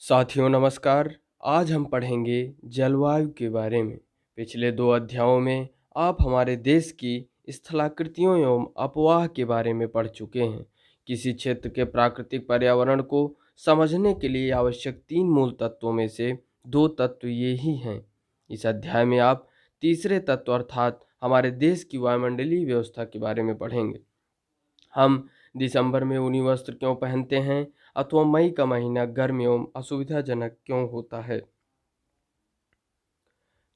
साथियों नमस्कार। आज हम पढ़ेंगे जलवायु के बारे में। पिछले 2 अध्यायों में आप हमारे देश की स्थलाकृतियों एवं अपवाह के बारे में पढ़ चुके हैं। किसी क्षेत्र के प्राकृतिक पर्यावरण को समझने के लिए आवश्यक 3 मूल तत्वों में से 2 तत्व ये ही हैं। इस अध्याय में आप तीसरे तत्व अर्थात हमारे देश की वायुमंडलीय व्यवस्था के बारे में पढ़ेंगे। हम दिसंबर में ऊनी वस्त्र क्यों पहनते हैं अथवा मई का महीना गर्म एवं असुविधाजनक क्यों होता है।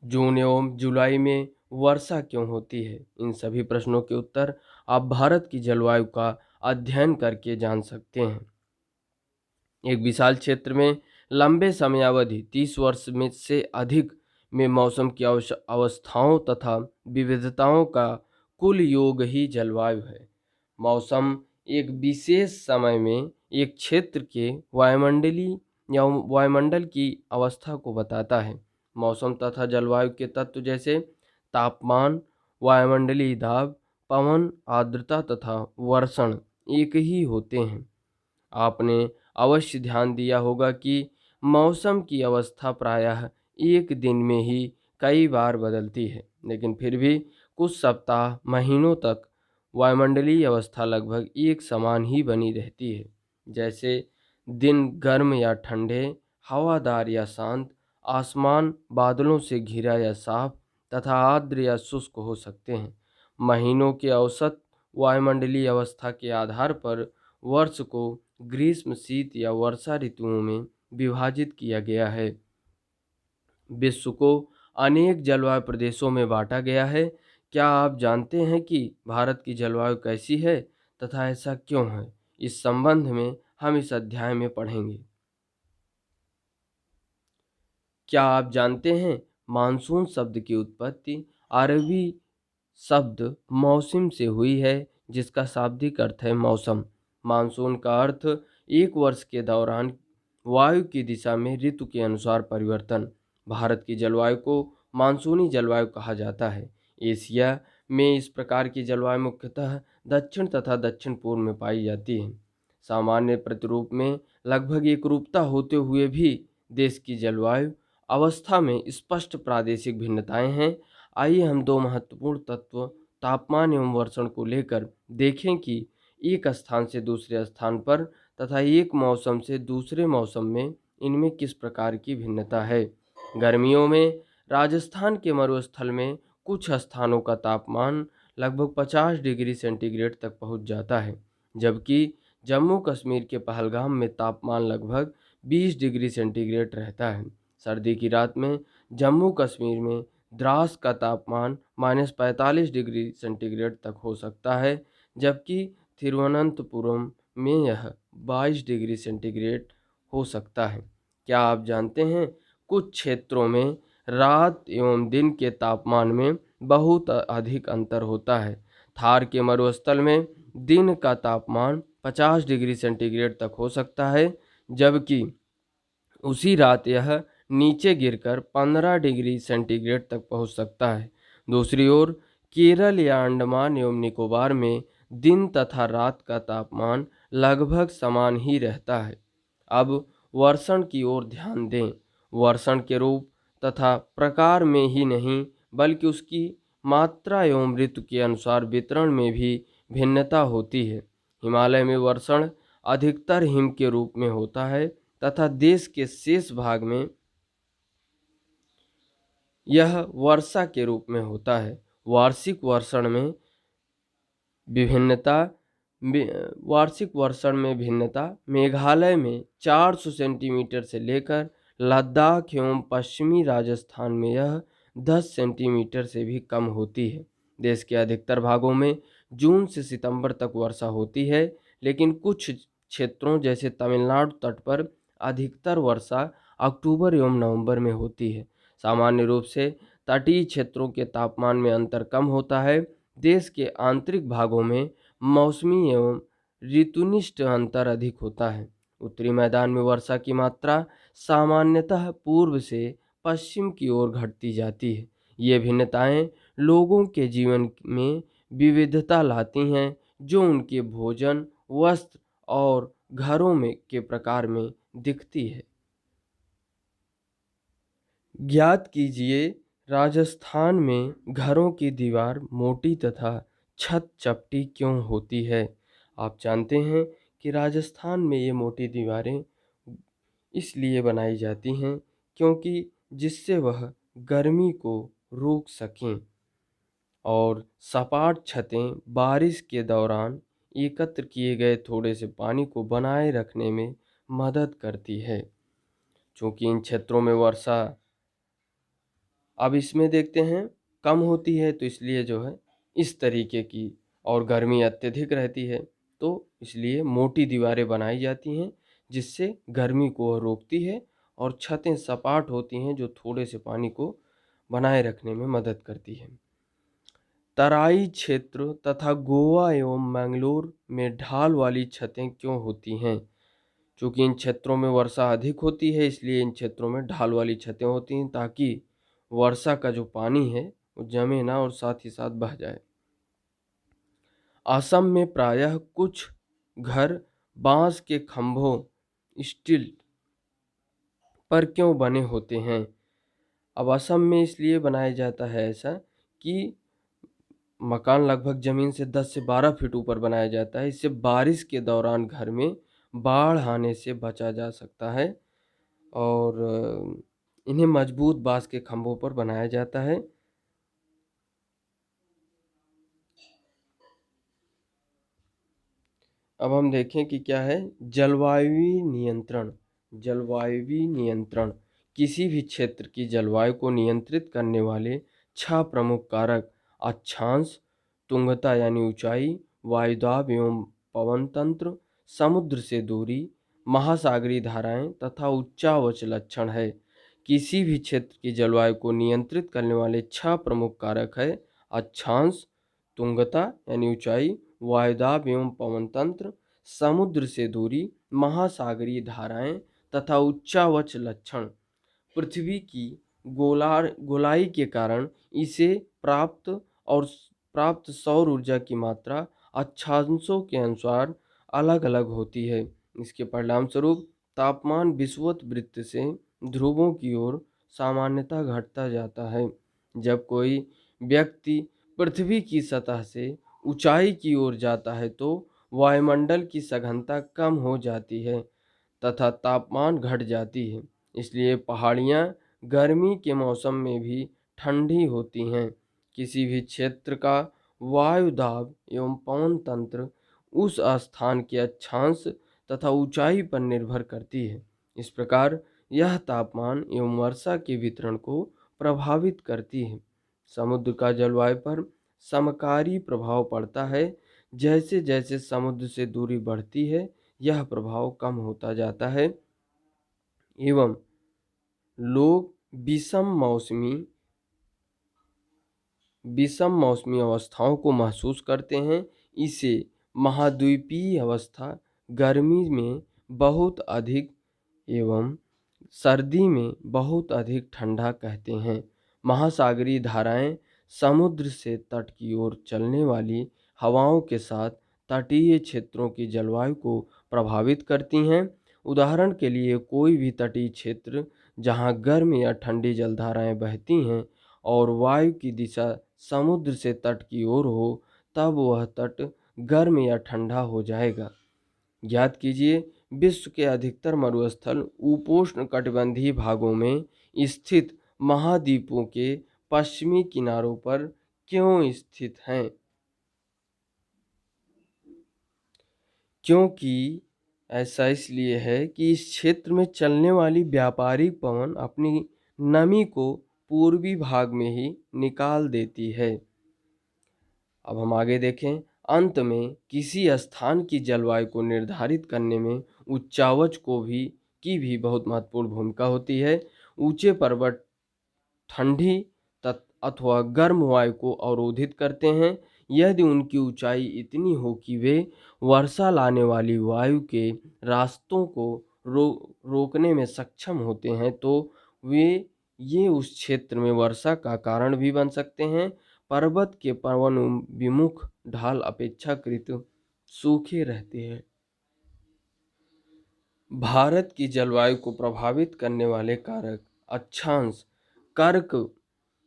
जून एवं जुलाई में वर्षा क्यों होती है। इन सभी प्रश्नों के उत्तर आप भारत की जलवायु का अध्ययन करके जान सकते हैं। एक विशाल क्षेत्र में लंबे समयावधि 30 वर्ष में से अधिक में मौसम की अवस्थाओं तथा विविधताओं का कुल योग ही जलवायु है। मौसम एक विशेष समय में एक क्षेत्र के वायुमंडलीय या वायुमंडल की अवस्था को बताता है। मौसम तथा जलवायु के तत्व जैसे तापमान, वायुमंडलीय दाब, पवन, आर्द्रता तथा वर्षण एक ही होते हैं। आपने अवश्य ध्यान दिया होगा कि मौसम की अवस्था प्रायः एक दिन में ही कई बार बदलती है, लेकिन फिर भी कुछ सप्ताह, महीनों तक वायुमंडलीय अवस्था लगभग एक समान ही बनी रहती है। जैसे दिन गर्म या ठंडे, हवादार या शांत, आसमान बादलों से घिरा या साफ तथा आर्द्र या शुष्क हो सकते हैं। महीनों के औसत वायुमंडलीय अवस्था के आधार पर वर्ष को ग्रीष्म, शीत या वर्षा ऋतुओं में विभाजित किया गया है। विश्व को अनेक जलवायु प्रदेशों में बांटा गया है। क्या आप जानते हैं कि भारत की जलवायु कैसी है तथा ऐसा क्यों है? इस संबंध में हम इस अध्याय में पढ़ेंगे। क्या आप जानते हैं मानसून शब्द की उत्पत्ति अरबी शब्द मौसम से हुई है, जिसका शाब्दिक अर्थ है मौसम। मानसून का अर्थ एक वर्ष के दौरान वायु की दिशा में ऋतु के अनुसार परिवर्तन। भारत की जलवायु को मानसूनी जलवायु कहा जाता है। एशिया में इस प्रकार की जलवायु मुख्यतः दक्षिण तथा दक्षिण पूर्व में पाई जाती है। सामान्य प्रतिरूप में लगभग एक रूपता होते हुए भी देश की जलवायु अवस्था में स्पष्ट प्रादेशिक भिन्नताएं हैं। आइए हम 2 महत्वपूर्ण तत्व तापमान एवं वर्षण को लेकर देखें कि एक स्थान से दूसरे स्थान पर तथा एक मौसम से दूसरे मौसम में इनमें किस प्रकार की भिन्नता है। गर्मियों में राजस्थान के मरुस्थल में कुछ स्थानों का तापमान लगभग 50 डिग्री सेंटीग्रेड तक पहुंच जाता है, जबकि जम्मू कश्मीर के पहलगाम में तापमान लगभग 20 डिग्री सेंटीग्रेड रहता है। सर्दी की रात में जम्मू कश्मीर में द्रास का तापमान -45 डिग्री सेंटीग्रेड तक हो सकता है, जबकि तिरुवनंतपुरम में यह 22 डिग्री सेंटीग्रेड हो सकता है। क्या आप जानते हैं कुछ क्षेत्रों में रात एवं दिन के तापमान में बहुत अधिक अंतर होता है। थार के मरुस्थल में दिन का तापमान 50 डिग्री सेंटीग्रेड तक हो सकता है, जबकि उसी रात यह नीचे गिरकर 15 डिग्री सेंटीग्रेड तक पहुंच सकता है। दूसरी ओर केरल या अंडमान एवं निकोबार में दिन तथा रात का तापमान लगभग समान ही रहता है। अब वर्षण की ओर ध्यान दें। वर्षण के रूप तथा प्रकार में ही नहीं, बल्कि उसकी मात्रा एवं ऋतु के अनुसार वितरण में भी भिन्नता होती है। हिमालय में वर्षण अधिकतर हिम के रूप में होता है तथा देश के शेष भाग में यह वर्षा के रूप में होता है। वार्षिक वर्षण में विभिन्नता वार्षिक वर्षण में भिन्नता मेघालय में 400 सेंटीमीटर से लेकर लद्दाख एवं पश्चिमी राजस्थान में यह 10 सेंटीमीटर से भी कम होती है। देश के अधिकतर भागों में जून से सितंबर तक वर्षा होती है, लेकिन कुछ क्षेत्रों जैसे तमिलनाडु तट पर अधिकतर वर्षा अक्टूबर एवं नवंबर में होती है। सामान्य रूप से तटीय क्षेत्रों के तापमान में अंतर कम होता है। देश के आंतरिक भागों में मौसमी एवं ऋतुनिष्ठ अंतर अधिक होता है। उत्तरी मैदान में वर्षा की मात्रा सामान्यतः पूर्व से पश्चिम की ओर घटती जाती है। ये भिन्नताएं लोगों के जीवन में विविधता लाती हैं, जो उनके भोजन, वस्त्र और घरों में के प्रकार में दिखती है। ज्ञात कीजिए, राजस्थान में घरों की दीवार मोटी तथा छत चपटी क्यों होती है। आप जानते हैं कि राजस्थान में ये मोटी दीवारें इसलिए बनाई जाती हैं क्योंकि जिससे वह गर्मी को रोक सकें और सपाट छतें बारिश के दौरान एकत्र किए गए थोड़े से पानी को बनाए रखने में मदद करती है। चूँकि इन क्षेत्रों में वर्षा अब इसमें देखते हैं कम होती है, तो इसलिए जो है इस तरीके की और गर्मी अत्यधिक रहती है, तो इसलिए मोटी दीवारें बनाई जाती हैं जिससे गर्मी को वह रोकती है और छतें सपाट होती हैं जो थोड़े से पानी को बनाए रखने में मदद करती है। तराई क्षेत्र तथा गोवा एवं मैंगलोर में ढाल वाली छतें क्यों होती हैं। चूँकि इन क्षेत्रों में वर्षा अधिक होती है, इसलिए इन क्षेत्रों में ढाल वाली छतें होती हैं ताकि वर्षा का जो पानी है वो जमे ना और साथ ही साथ बह जाए। असम में प्रायः कुछ घर बांस के खंभों स्टील पर क्यों बने होते हैं। अब असम में इसलिए बनाया जाता है ऐसा कि मकान लगभग ज़मीन से 10 से 12 फीट ऊपर बनाया जाता है। इससे बारिश के दौरान घर में बाढ़ आने से बचा जा सकता है और इन्हें मजबूत बांस के खंभों पर बनाया जाता है। अब हम देखें कि क्या है जलवायु नियंत्रण। जलवायु नियंत्रण किसी भी क्षेत्र की जलवायु को नियंत्रित करने वाले 6 प्रमुख कारक अक्षांश, तुंगता यानी ऊंचाई, वायुदाब एवं पवन तंत्र, समुद्र से दूरी, महासागरीय धाराएं तथा उच्चावच लक्षण है। किसी भी क्षेत्र की जलवायु को नियंत्रित करने वाले 6 प्रमुख कारक है अक्षांश, तुंगता यानी ऊंचाई, वायुदाब एवं पवन तंत्र, समुद्र से दूरी, महासागरीय धाराएं तथा उच्चावच लक्षण। पृथ्वी की गोलाई के कारण इसे प्राप्त सौर ऊर्जा की मात्रा अक्षांशों के अनुसार अलग अलग होती है। इसके परिणाम स्वरूप तापमान विषुवत वृत्त से ध्रुवों की ओर सामान्यतः घटता जाता है। जब कोई व्यक्ति पृथ्वी की सतह से ऊंचाई की ओर जाता है तो वायुमंडल की सघनता कम हो जाती है तथा तापमान घट जाती है। इसलिए पहाड़ियाँ गर्मी के मौसम में भी ठंडी होती हैं। किसी भी क्षेत्र का वायु दाब एवं पवन तंत्र उस स्थान के अक्षांश तथा ऊंचाई पर निर्भर करती है। इस प्रकार यह तापमान एवं वर्षा के वितरण को प्रभावित करती है। समुद्र का जलवायु पर समकारी प्रभाव पड़ता है। जैसे जैसे समुद्र से दूरी बढ़ती है यह प्रभाव कम होता जाता है एवं लोग विषम मौसमी अवस्थाओं को महसूस करते हैं। इसे महाद्वीपीय अवस्था गर्मी में बहुत अधिक एवं सर्दी में बहुत अधिक ठंडा कहते हैं। महासागरीय धाराएं समुद्र से तट की ओर चलने वाली हवाओं के साथ तटीय क्षेत्रों की जलवायु को प्रभावित करती हैं। उदाहरण के लिए कोई भी तटीय क्षेत्र जहां गर्म या ठंडी जलधाराएं बहती हैं और वायु की दिशा समुद्र से तट की ओर हो तब वह तट गर्म या ठंडा हो जाएगा। ज्ञात कीजिए, विश्व के अधिकतर मरुस्थल उपोष्ण कटिबंधीय भागों में स्थित महाद्वीपों के पश्चिमी किनारों पर क्यों स्थित हैं। क्योंकि ऐसा इसलिए है कि इस क्षेत्र में चलने वाली व्यापारिक पवन अपनी नमी को पूर्वी भाग में ही निकाल देती है। अब हम आगे देखें। अंत में किसी स्थान की जलवायु को निर्धारित करने में उच्चावच की भी बहुत महत्वपूर्ण भूमिका होती है। ऊंचे पर्वत ठंडी अथवा गर्म वायु को अवरोधित करते हैं। यदि उनकी ऊंचाई इतनी हो कि वे वर्षा लाने वाली वायु के रास्तों को रोकने में सक्षम होते हैं तो ये उस क्षेत्र में वर्षा का कारण भी बन सकते हैं। पर्वत के पवन विमुख ढाल अपेक्षाकृत सूखे रहते हैं। भारत की जलवायु को प्रभावित करने वाले कारक अक्षांश कर्क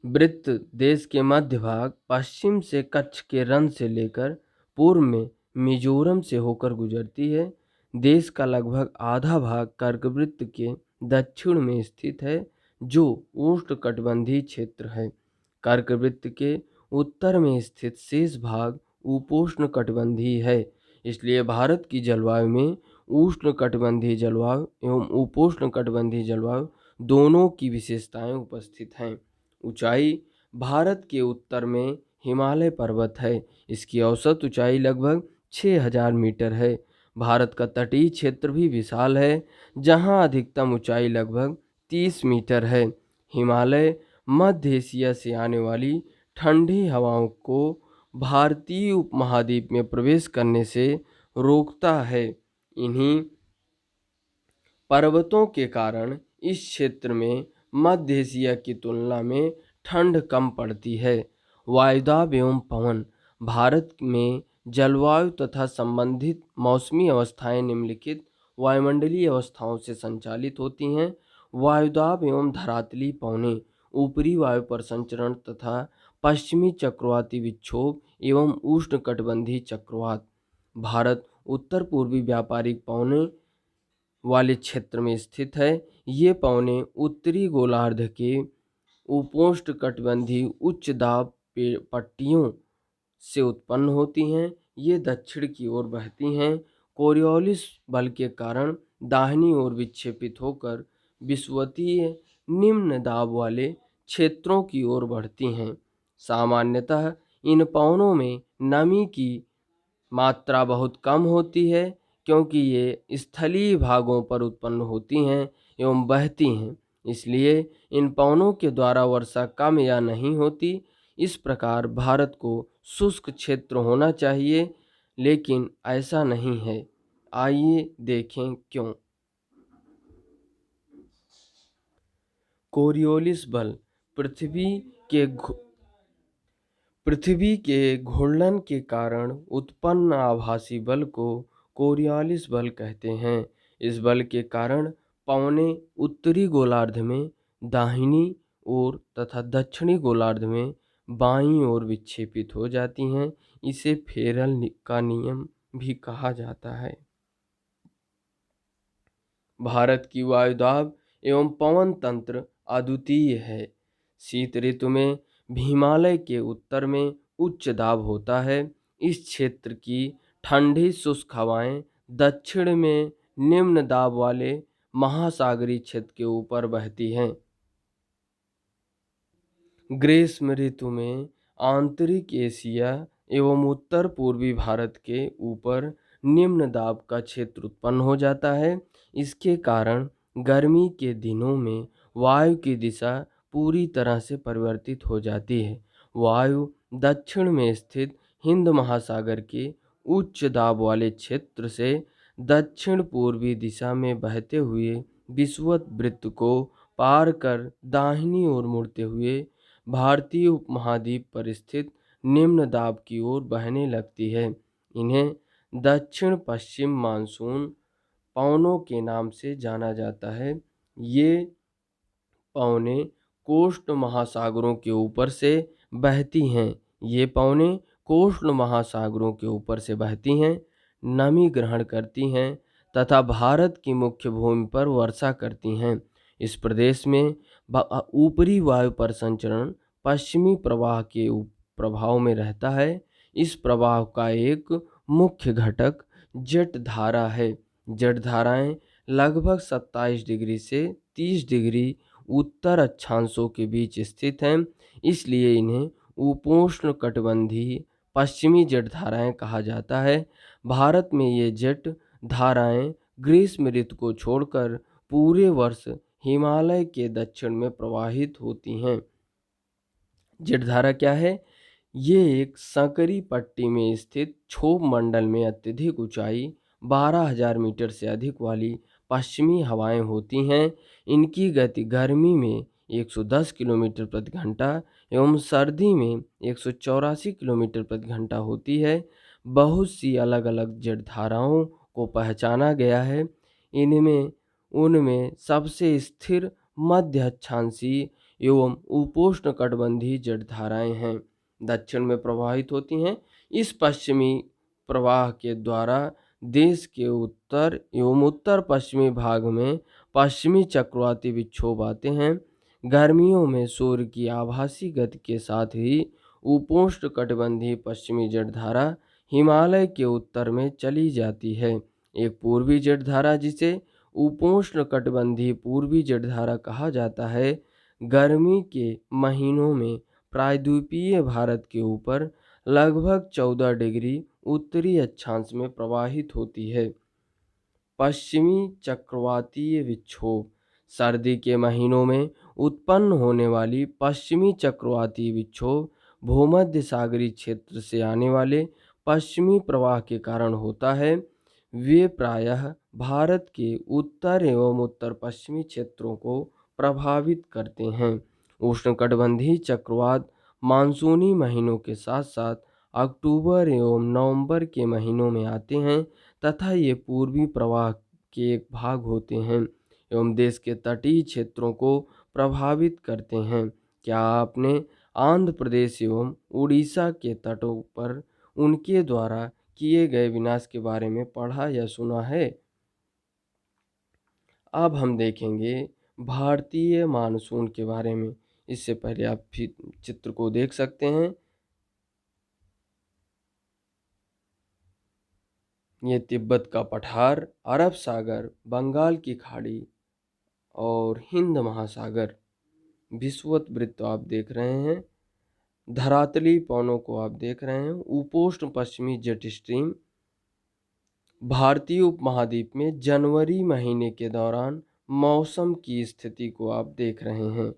वृत्त देश के मध्य भाग, पश्चिम से कच्छ के रण से लेकर पूर्व में मिजोरम से होकर गुजरती है। देश का लगभग आधा भाग कर्कवृत्त के दक्षिण में स्थित है, जो उष्णकटिबंधीय क्षेत्र है। कर्कवृत्त के उत्तर में स्थित शेष भाग उपोष्णकटिबंधीय है। इसलिए भारत की जलवायु में उष्णकटिबंधीय जलवायु एवं उपोष्णकटिबंधीय जलवायु दोनों की विशेषताएं उपस्थित हैं। ऊंचाई, भारत के उत्तर में हिमालय पर्वत है। इसकी औसत ऊंचाई लगभग 6000 मीटर है। भारत का तटीय क्षेत्र भी विशाल है, जहां अधिकतम ऊंचाई लगभग 30 मीटर है। हिमालय मध्य एशिया से आने वाली ठंडी हवाओं को भारतीय उपमहाद्वीप में प्रवेश करने से रोकता है। इन्हीं पर्वतों के कारण इस क्षेत्र में मध्य एशिया की तुलना में ठंड कम पड़ती है। वायुदाब एवं पवन, भारत में जलवायु तथा संबंधित मौसमी अवस्थाएं निम्नलिखित वायुमंडलीय अवस्थाओं से संचालित होती हैं। वायुदाब एवं धरातली पवनें, ऊपरी वायु परिसंचरण तथा पश्चिमी चक्रवाती विक्षोभ एवं उष्णकटिबंधीय चक्रवात। भारत उत्तर पूर्वी व्यापारिक पवनें वाले क्षेत्र में स्थित है। ये पवनें उत्तरी गोलार्ध के उपोष्णकटिबंधीय उच्च दाब पट्टियों से उत्पन्न होती हैं। ये दक्षिण की ओर बहती हैं। कोरियोलिस बल के कारण दाहिनी ओर विक्षेपित होकर विषुवतीय निम्न दाब वाले क्षेत्रों की ओर बढ़ती हैं। सामान्यतः इन पवनों में नमी की मात्रा बहुत कम होती है, क्योंकि ये स्थलीय भागों पर उत्पन्न होती हैं एवं बहती हैं। इसलिए इन पवनों के द्वारा वर्षा कम या नहीं होती। इस प्रकार भारत को शुष्क क्षेत्र होना चाहिए, लेकिन ऐसा नहीं है। आइए देखें क्यों। कोरियोलिस बल, पृथ्वी के घूर्णन के कारण उत्पन्न आभासी बल को कोरियोलिस बल कहते हैं। इस बल के कारण पवनें उत्तरी गोलार्ध में दाहिनी ओर तथा दक्षिणी गोलार्ध में बाईं ओर विक्षेपित हो जाती हैं। इसे फेरल का नियम भी कहा जाता है। भारत की वायुदाब एवं पवन तंत्र अद्वितीय है। शीत ऋतु में हिमालय के उत्तर में उच्च दाब होता है। इस क्षेत्र की ठंडी शुष्क हवाएं दक्षिण में निम्न दाब वाले महासागरीय क्षेत्र के ऊपर बहती हैं। ग्रीष्म ऋतु में आंतरिक एशिया एवं उत्तर पूर्वी भारत के ऊपर निम्न दाब का क्षेत्र उत्पन्न हो जाता है। इसके कारण गर्मी के दिनों में वायु की दिशा पूरी तरह से परिवर्तित हो जाती है। वायु दक्षिण में स्थित हिंद महासागर के उच्च दाब वाले क्षेत्र से दक्षिण पूर्वी दिशा में बहते हुए विषुवत वृत्त को पार कर दाहिनी ओर मुड़ते हुए भारतीय उपमहाद्वीप पर स्थित निम्न दाब की ओर बहने लगती है। इन्हें दक्षिण पश्चिम मानसून पवनों के नाम से जाना जाता है। ये पवनें कोष्ण महासागरों के ऊपर से बहती हैं। ये पवनें कोष्ण महासागरों के ऊपर से बहती हैं, नमी ग्रहण करती हैं तथा भारत की मुख्य भूमि पर वर्षा करती हैं। इस प्रदेश में ऊपरी वायु परिसंचरण पश्चिमी प्रवाह के प्रभाव में रहता है। इस प्रवाह का एक मुख्य घटक जेट धारा है। जेट धाराएं लगभग 27 डिग्री से 30 डिग्री उत्तर अक्षांशों के बीच स्थित हैं। इसलिए इन्हें उपोष्णकटिबंधीय पश्चिमी जेट धाराएं कहा जाता है। भारत में ये जेट धाराएं ग्रीष्म ऋतु को छोड़कर पूरे वर्ष हिमालय के दक्षिण में प्रवाहित होती हैं। जेट धारा क्या है? ये एक संकरी पट्टी में स्थित क्षोभ मंडल में अत्यधिक ऊंचाई 12,000 मीटर से अधिक वाली पश्चिमी हवाएं होती हैं। इनकी गति गर्मी में 110 किलोमीटर प्रति घंटा एवं सर्दी में 184 किलोमीटर प्रति घंटा होती है। बहुत सी अलग अलग जेट धाराओं को पहचाना गया है। उनमें सबसे स्थिर मध्य अक्षांशीय एवं उपोष्णकटिबंधीय जलधाराएं हैं, दक्षिण में प्रवाहित होती हैं। इस पश्चिमी प्रवाह के द्वारा देश के उत्तर एवं उत्तर पश्चिमी भाग में पश्चिमी चक्रवाती विक्षोभ आते हैं। गर्मियों में सूर्य की आभासी गति के साथ ही उपोष्णकटिबंधीय पश्चिमी जलधारा हिमालय के उत्तर में चली जाती है। एक पूर्वी जलधारा जिसे उपोष्णकटिबंधीय पूर्वी जलधारा कहा जाता है, गर्मी के महीनों में प्रायद्वीपीय भारत के ऊपर लगभग 14 डिग्री उत्तरी अक्षांश में प्रवाहित होती है। पश्चिमी चक्रवातीय विक्षोभ सर्दी के महीनों में उत्पन्न होने वाली पश्चिमी चक्रवातीय विक्षोभ भूमध्य सागरीय क्षेत्र से आने वाले पश्चिमी प्रवाह के कारण होता है। वे प्रायः भारत के उत्तर एवं उत्तर पश्चिमी क्षेत्रों को प्रभावित करते हैं। उष्णकटिबंधीय चक्रवात मानसूनी महीनों के साथ साथ अक्टूबर एवं नवंबर के महीनों में आते हैं तथा ये पूर्वी प्रवाह के एक भाग होते हैं एवं देश के तटीय क्षेत्रों को प्रभावित करते हैं। क्या आपने आंध्र प्रदेश एवं उड़ीसा के तटों पर उनके द्वारा किए गए विनाश के बारे में पढ़ा या सुना है? अब हम देखेंगे भारतीय मानसून के बारे में। इससे पहले आप चित्र को देख सकते हैं। ये तिब्बत का पठार, अरब सागर, बंगाल की खाड़ी और हिंद महासागर विषुवत वृत्त आप देख रहे हैं। धरातली पवनों को आप देख रहे हैं। उपोष्ण पश्चिमी जेट स्ट्रीम भारतीय उपमहाद्वीप में जनवरी महीने के दौरान मौसम की स्थिति को आप देख रहे हैं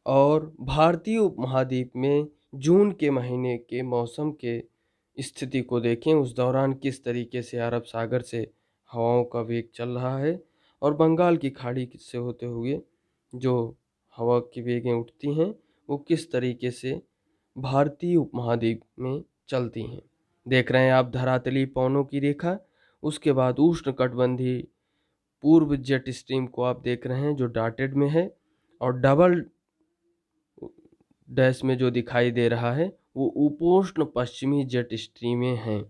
और भारतीय उपमहाद्वीप में जून के महीने के मौसम के स्थिति को देखें। उस दौरान किस तरीके से अरब सागर से हवाओं का वेग चल रहा है और बंगाल की खाड़ी से होते हुए जो हवा की वेगें उठती हैं वो किस तरीके से भारतीय उपमहाद्वीप में चलती हैं। देख रहे हैं आप धरातली पवनों की रेखा। उसके बाद उष्णकटिबंधीय पूर्व जेट स्ट्रीम को आप देख रहे हैं जो डॉटेड में है और डबल डैश में जो दिखाई दे रहा है वो उपोष्ण पश्चिमी जेट स्ट्रीमें हैं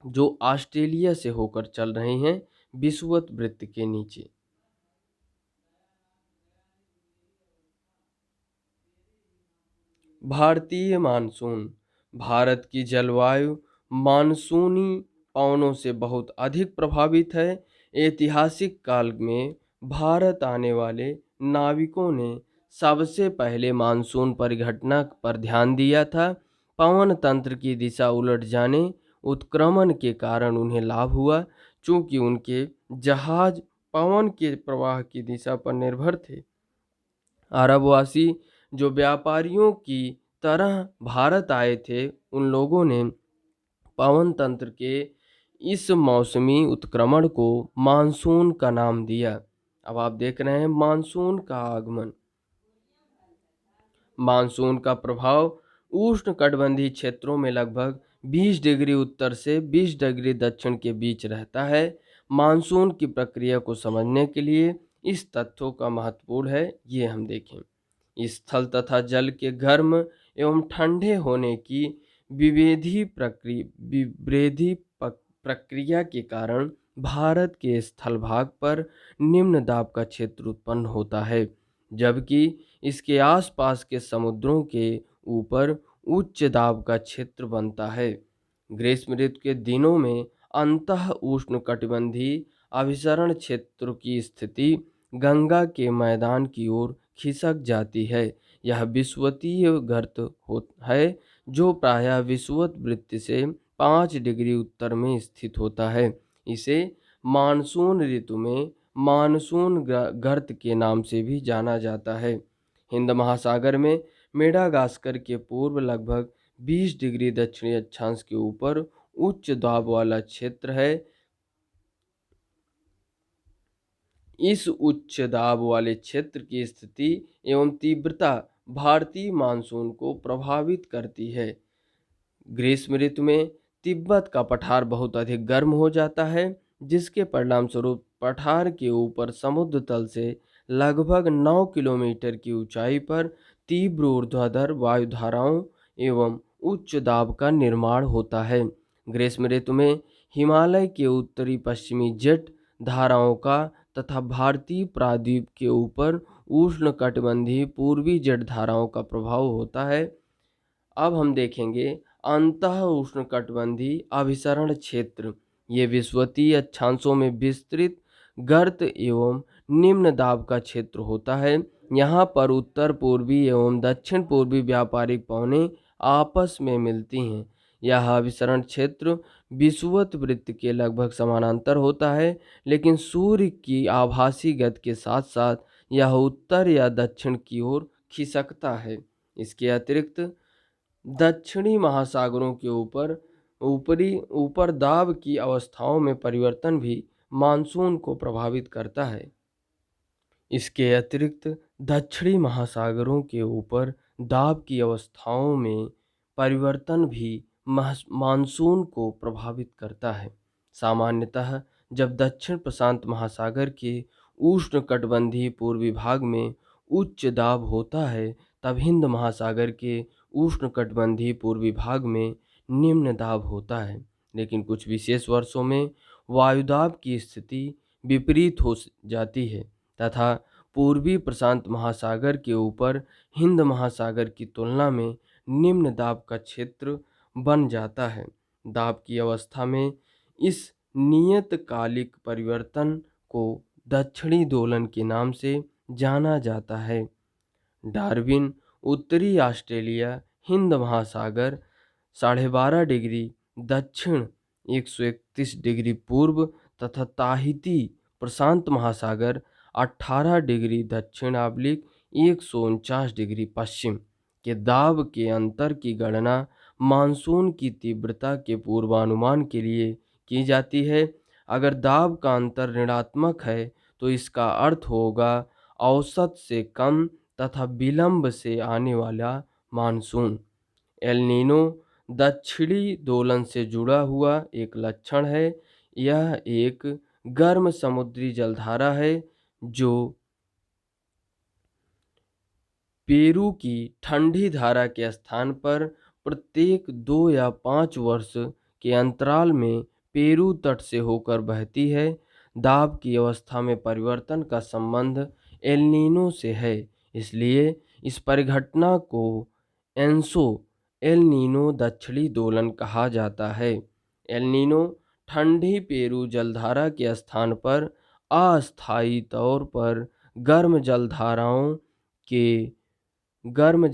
जो ऑस्ट्रेलिया से होकर चल रही हैं विषुवत वृत्त के नीचे। भारतीय मानसून भारत की जलवायु मानसूनी पवनों से बहुत अधिक प्रभावित है। ऐतिहासिक काल में भारत आने वाले नाविकों ने सबसे पहले मानसून परिघटना पर ध्यान दिया था। पवन तंत्र की दिशा उलट जाने उत्क्रमण के कारण उन्हें लाभ हुआ, चूंकि उनके जहाज पवन के प्रवाह की दिशा पर निर्भर थे। अरबवासी जो व्यापारियों की तरह भारत आए थे, उन लोगों ने पवन तंत्र के इस मौसमी उत्क्रमण को मानसून का नाम दिया। अब आप देख रहे हैं मानसून का आगमन। मानसून का प्रभाव उष्णकटिबंधीय क्षेत्रों में लगभग 20 डिग्री उत्तर से 20 डिग्री दक्षिण के बीच रहता है। मानसून की प्रक्रिया को समझने के लिए इस तथ्यों का महत्वपूर्ण है, ये हम देखें। स्थल तथा जल के गर्म एवं ठंडे होने की विभेदी प्रक्रिया के कारण भारत के स्थल भाग पर निम्न दाब का क्षेत्र उत्पन्न होता है, जबकि इसके आसपास के समुद्रों के ऊपर उच्च दाब का क्षेत्र बनता है। ग्रीष्म ऋतु के दिनों में अंतः उष्णकटिबंधीय अभिसरण क्षेत्र की स्थिति गंगा के मैदान की ओर खिसक जाती है। यह विषुवतीय गर्त है जो प्रायः विषुवत वृत्त से 5 डिग्री उत्तर में स्थित होता है। इसे मानसून ऋतु में मानसून गर्त के नाम से भी जाना जाता है। हिंद महासागर में मेडागास्कर के पूर्व लगभग 20 डिग्री दक्षिणी अक्षांश के ऊपर उच्च दाब वाला क्षेत्र है। इस उच्च दाब वाले क्षेत्र की स्थिति एवं तीव्रता भारतीय मानसून को प्रभावित करती है। ग्रीष्म ऋतु में तिब्बत का पठार बहुत अधिक गर्म हो जाता है, जिसके परिणाम स्वरूप पठार के ऊपर समुद्र तल से लगभग 9 किलोमीटर की ऊंचाई पर तीव्र ऊर्ध्वाधर वायुधाराओं एवं उच्च दाब का निर्माण होता है। ग्रीष्म ऋतु में हिमालय के उत्तरी पश्चिमी जेट धाराओं का तथा भारतीय प्रायद्वीप के ऊपर उष्णकटिबंधीय पूर्वी जेट धाराओं का प्रभाव होता है। अब हम देखेंगे अंतः उष्णकटिबंधीय अभिसरण क्षेत्र। ये विषुवतीय अक्षांशों में विस्तृत गर्त एवं निम्न दाब का क्षेत्र होता है। यहाँ पर उत्तर पूर्वी एवं दक्षिण पूर्वी व्यापारिक पवनें आपस में मिलती हैं। यह अभिसरण क्षेत्र विषुवत वृत्त के लगभग समानांतर होता है, लेकिन सूर्य की आभासी गति के साथ साथ यह उत्तर या दक्षिण की ओर खिसकता है। इसके अतिरिक्त दक्षिणी महासागरों के ऊपर दाब की अवस्थाओं में परिवर्तन भी मानसून को प्रभावित करता है। इसके अतिरिक्त दक्षिणी महासागरों के ऊपर दाब की अवस्थाओं में परिवर्तन भी मानसून को प्रभावित करता है। सामान्यतः जब दक्षिण प्रशांत महासागर के उष्णकटिबंधीय पूर्वी भाग में उच्च दाब होता है, तब हिंद महासागर के उष्णकटिबंधीय पूर्वी भाग में निम्न दाब होता है। लेकिन कुछ विशेष वर्षों में वायुदाब की स्थिति विपरीत हो जाती है तथा पूर्वी प्रशांत महासागर के ऊपर हिंद महासागर की तुलना में निम्न दाब का क्षेत्र बन जाता है। दाब की अवस्था में इस नियतकालिक परिवर्तन को दक्षिणी दोलन के नाम से जाना जाता है। डार्विन उत्तरी ऑस्ट्रेलिया हिंद महासागर 12.5 डिग्री दक्षिण 131 डिग्री पूर्व तथा ताहिती प्रशांत महासागर 18 डिग्री दक्षिण ऑब्लिक 149 डिग्री पश्चिम के दाब के अंतर की गणना मानसून की तीव्रता के पूर्वानुमान के लिए की जाती है। अगर दाब का अंतर ऋणात्मक है तो इसका अर्थ होगा औसत से कम तथा विलंब से आने वाला मानसून। एल नीनो दक्षिणी दोलन से जुड़ा हुआ एक लक्षण है। यह एक गर्म समुद्री जलधारा है जो पेरू की ठंडी धारा के स्थान पर प्रत्येक 2 या 5 वर्ष के अंतराल में पेरू तट से होकर बहती है। दाब की अवस्था में परिवर्तन का संबंध एल नीनो से है, इसलिए इस परिघटना को एंसो एल नीनो दक्षिणी दोलन कहा जाता है। एल नीनो ठंडी पेरू जलधारा के स्थान पर अस्थायी तौर पर गर्म जलधाराओं के गर्म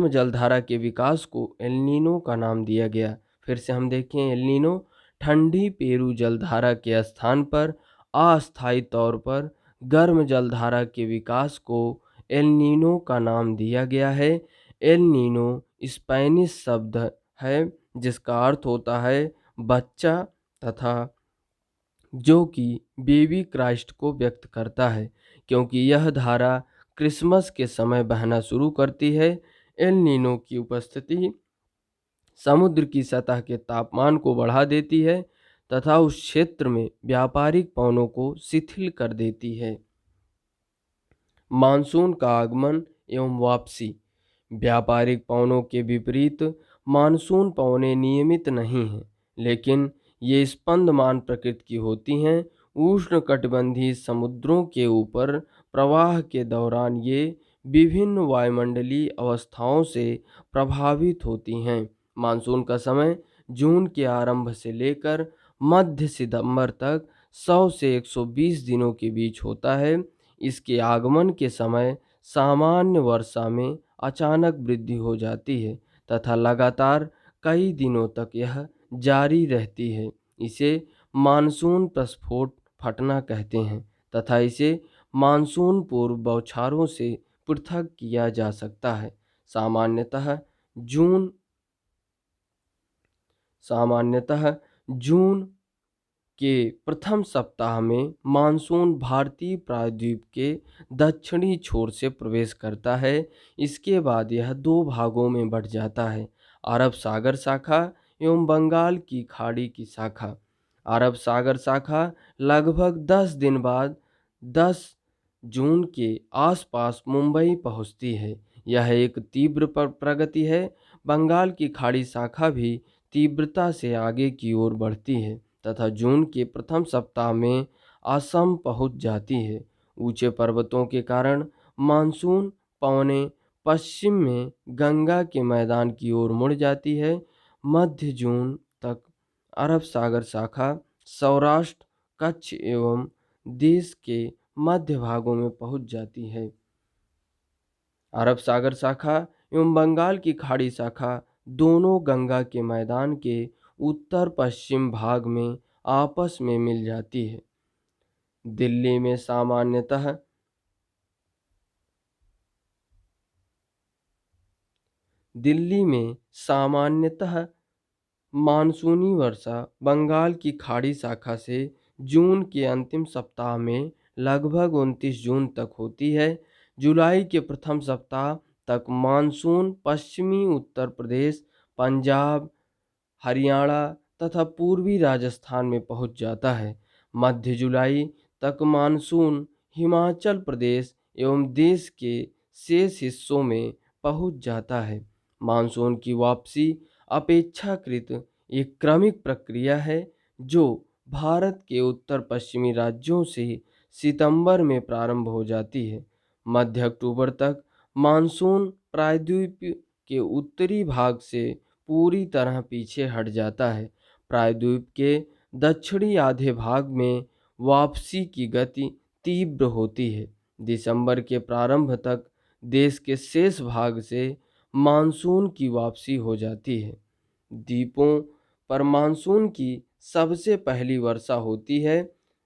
जलधारा के विकास को एल नीनो का नाम दिया गया। फिर से हम देखें, एल नीनो ठंडी पेरू जलधारा के स्थान पर अस्थायी तौर पर गर्म जलधारा के विकास को एल नीनो का नाम दिया गया है। एल नीनो स्पेनिश शब्द है जिसका अर्थ होता है बच्चा तथा जो कि बेबी क्राइस्ट को व्यक्त करता है। क्योंकि यह धारा क्रिसमस के समय बहना शुरू करती है, एल नीनो की उपस्थिति समुद्र की सतह के तापमान को बढ़ा देती है तथा उस क्षेत्र में व्यापारिक पवनों को शिथिल कर देती है। मानसून का आगमन एवं वापसी। व्यापारिक पवनों के विपरीत मानसून पवनें नियमित नहीं हैं, लेकिन ये स्पंदमान प्रकृति की होती हैं। उष्णकटिबंधीय समुद्रों के ऊपर प्रवाह के दौरान ये विभिन्न वायुमंडलीय अवस्थाओं से प्रभावित होती हैं। मानसून का समय जून के आरंभ से लेकर मध्य सितंबर तक 100 से 120 दिनों के बीच होता है। इसके आगमन के समय सामान्य वर्षा में अचानक वृद्धि हो जाती है तथा लगातार कई दिनों तक यह जारी रहती है। इसे मानसून प्रस्फोट फटना कहते हैं तथा इसे मानसून पूर्व बौछारों से पृथक किया जा सकता है। सामान्यतः जून के प्रथम सप्ताह में मानसून भारतीय प्रायद्वीप के दक्षिणी छोर से प्रवेश करता है। इसके बाद यह 2 भागों में बढ़ जाता है, अरब सागर शाखा एवं बंगाल की खाड़ी की शाखा। अरब सागर शाखा लगभग 10 दिन बाद 10 जून के आसपास मुंबई पहुंचती है। यह एक तीव्र प्रगति है। बंगाल की खाड़ी शाखा भी तीव्रता से आगे की ओर बढ़ती है तथा जून के प्रथम सप्ताह में असम पहुंच जाती है। ऊंचे पर्वतों के कारण मानसून पवने पश्चिम में गंगा के मैदान की ओर मुड़ जाती है। मध्य जून तक अरब सागर शाखा सौराष्ट्र, कच्छ एवं देश के मध्य भागों में पहुंच जाती है। अरब सागर शाखा एवं बंगाल की खाड़ी शाखा दोनों गंगा के मैदान के उत्तर पश्चिम भाग में आपस में मिल जाती है। दिल्ली में सामान्यतः मानसूनी वर्षा बंगाल की खाड़ी शाखा से जून के अंतिम सप्ताह में लगभग 29 जून तक होती है। जुलाई के प्रथम सप्ताह तक मानसून पश्चिमी उत्तर प्रदेश, पंजाब, हरियाणा तथा पूर्वी राजस्थान में पहुंच जाता है। मध्य जुलाई तक मानसून हिमाचल प्रदेश एवं देश के शेष हिस्सों में पहुंच जाता है। मानसून की वापसी अपेक्षाकृत एक क्रमिक प्रक्रिया है जो भारत के उत्तर पश्चिमी राज्यों से सितंबर में प्रारंभ हो जाती है। मध्य अक्टूबर तक मानसून प्रायद्वीप के उत्तरी भाग से पूरी तरह पीछे हट जाता है। प्रायद्वीप के दक्षिणी आधे भाग में वापसी की गति तीव्र होती है। दिसंबर के प्रारंभ तक देश के शेष भाग से मानसून की वापसी हो जाती है। द्वीपों पर मानसून की सबसे पहली वर्षा होती है।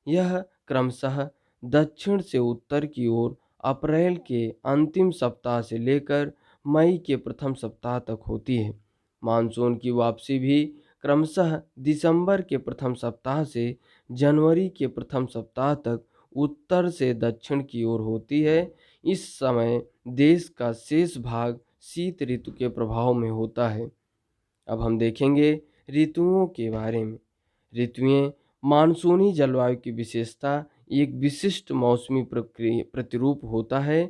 यह क्रमशः दक्षिण से उत्तर की ओर अप्रैल के अंतिम सप्ताह से लेकर मई के प्रथम सप्ताह तक होती है। मानसून की वापसी भी क्रमशः दिसंबर के प्रथम सप्ताह से जनवरी के प्रथम सप्ताह तक उत्तर से दक्षिण की ओर होती है। इस समय देश का शेष भाग शीत ऋतु के प्रभाव में होता है। अब हम देखेंगे ऋतुओं के बारे में। ऋतुएं मानसूनी जलवायु की विशेषता एक विशिष्ट मौसमी प्रतिरूप होता है।